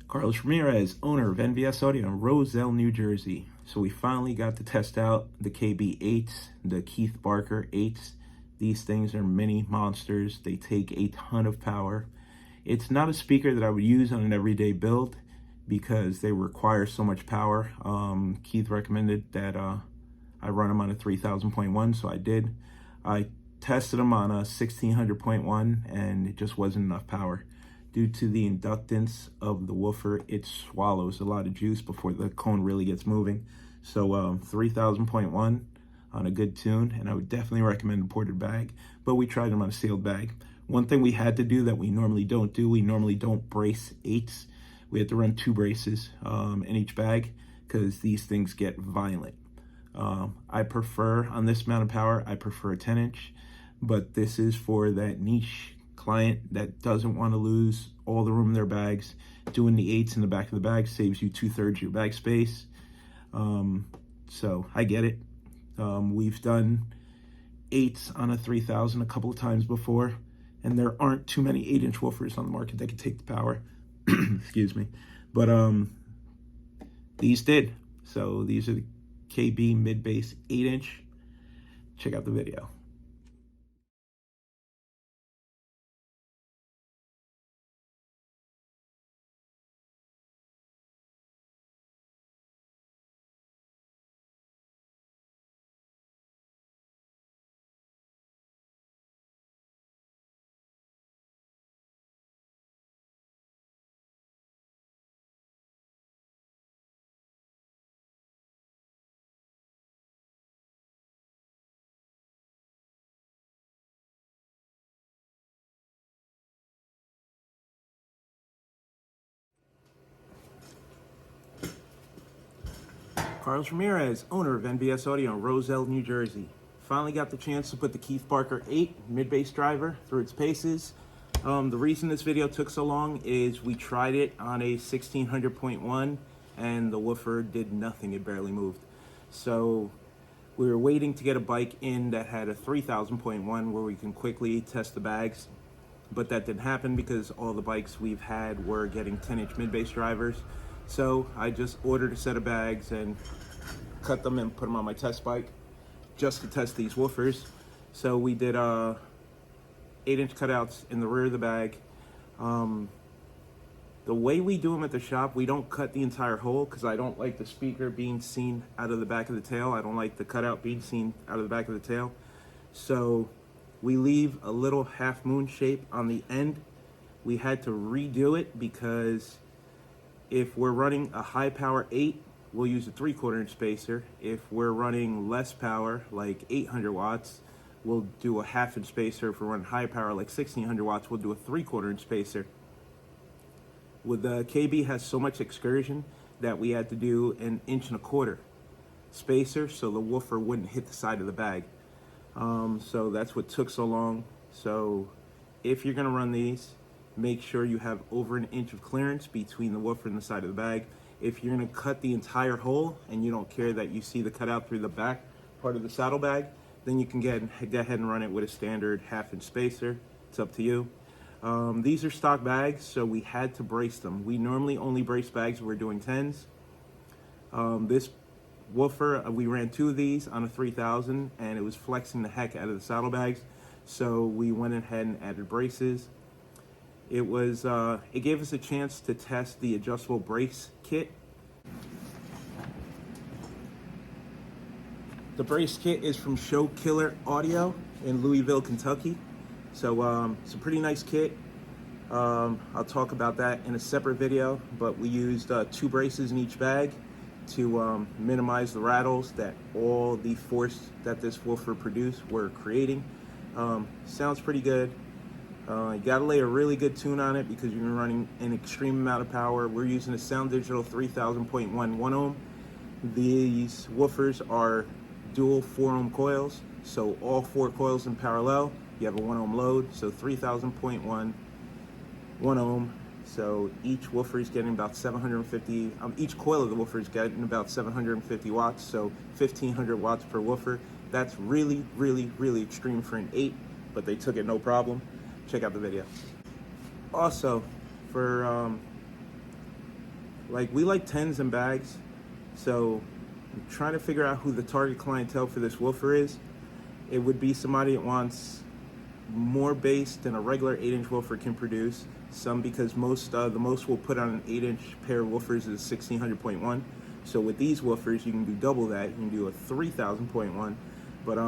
Carlos Ramirez, owner of NVS Audio in Roselle, New Jersey. So we finally got to test out the KB8s, the Keith Barker 8s. These things are mini monsters. They take a ton of power. It's not a speaker that I would use on an everyday build because they require so much power. Keith recommended that I run them on a 3000.1, so I did. I tested them on a 1600.1 and it just wasn't enough power. Due to the inductance of the woofer, it swallows a lot of juice before the cone really gets moving. So 3000.1 on a good tune, and I would definitely recommend a ported bag, but we tried them on a sealed bag. One thing we had to do that we normally don't do, we normally don't brace 8s. We had to run 2 braces in each bag because these things get violent. I prefer, on this amount of power, I prefer a 10-inch, but this is for that niche client that doesn't want to lose all the room in their bags. Doing the 8s in the back of the bag saves you 2/3 of your bag space. So I get it. We've done 8s on a 3000 a couple of times before, and there aren't too many 8-inch woofers on the market that can take the power. Excuse me. But these did. So these are the KB mid-bass 8-inch. Check out the video. Carlos Ramirez, owner of NVS Audio in Roselle, New Jersey. Finally got the chance to put the Keith Barker 8 mid-bass driver through its paces. The reason this video took so long is we tried it on a 1600.1 and the woofer did nothing, it barely moved. So we were waiting to get a bike in that had a 3000.1 where we can quickly test the bags, but that didn't happen because all the bikes we've had were getting 10-inch mid-bass drivers. So I just ordered a set of bags and cut them and put them on my test bike just to test these woofers. So we did 8-inch cutouts in the rear of the bag. The way we do them at the shop, we don't cut the entire hole because I don't like the speaker being seen out of the back of the tail. I don't like the cutout being seen out of the back of the tail. So we leave a little half moon shape on the end. We had to redo it because if we're running a high power 8, we'll use a 3/4 inch spacer. If we're running less power, like 800 watts, we'll do a 1/2 inch spacer. If we're running high power, like 1600 watts, we'll do a 3/4 inch spacer. With the KB has so much excursion that we had to do an 1.25 inch spacer so the woofer wouldn't hit the side of the bag. So that's what took so long. So if you're gonna run these, make sure you have over 1 inch of clearance between the woofer and the side of the bag. If you're gonna cut the entire hole and you don't care that you see the cutout through the back part of the saddle bag, then you can go ahead and run it with a standard 1/2 inch spacer. It's up to you. These are stock bags, so we had to brace them. We normally only brace bags when we're doing 10s. This woofer, we ran 2 of these on a 3000 and it was flexing the heck out of the saddlebags. So we went ahead and added braces. It gave us a chance to test the adjustable brace kit. The brace kit is from Show Killer Audio in Louisville, Kentucky. So it's a pretty nice kit. I'll talk about that in a separate video, but we used 2 braces in each bag to minimize the rattles that all the force that this woofer produced were creating. Sounds pretty good. You gotta lay a really good tune on it because you're running an extreme amount of power. We're using a Sound Digital 3000.1 1 ohm. These woofers are dual 4 ohm coils, so all 4 coils in parallel, you have a 1 ohm load, so 3000.1 1 ohm. So each woofer is getting about 750, each coil of the woofer is getting about 750 watts, so 1500 watts per woofer. That's really, really, really extreme for an 8, but they took it no problem. Check out the video. Also, for Like, we like tens and bags, so I'm trying to figure out who the target clientele for this woofer is. It would be somebody that wants more bass than a regular 8-inch woofer can produce. Some, because the most we'll put on an 8-inch pair of woofers is 1600.1. So with these woofers, you can do double that. You can do a 3000.1. But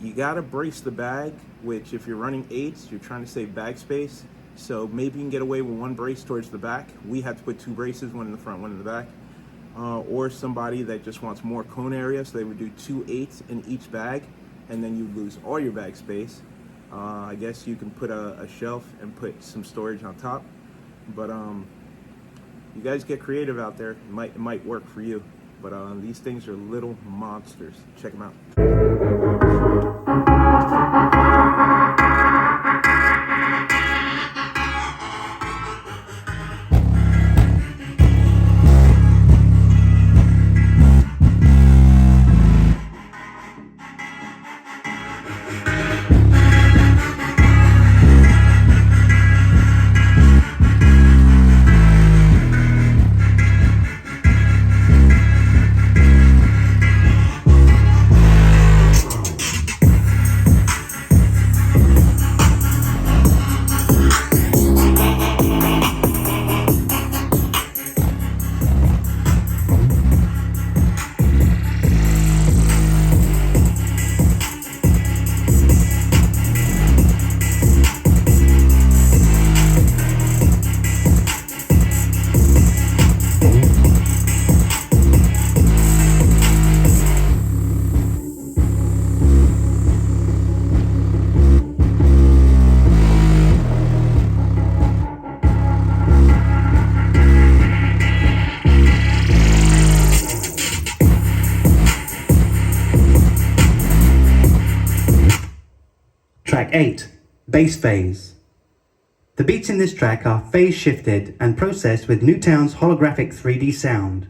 you gotta brace the bag, which if you're running 8s, you're trying to save bag space. So maybe you can get away with one brace towards the back. We had to put 2 braces, one in the front, one in the back. Or somebody that just wants more cone area, so they would do 2 8s in each bag, and then you lose all your bag space. I guess you can put a shelf and put some storage on top, but you guys get creative out there. It might work for you, but these things are little monsters. Check them out. Track 8, Bass Phase. The beats in this track are phase shifted and processed with Newtown's holographic 3D sound.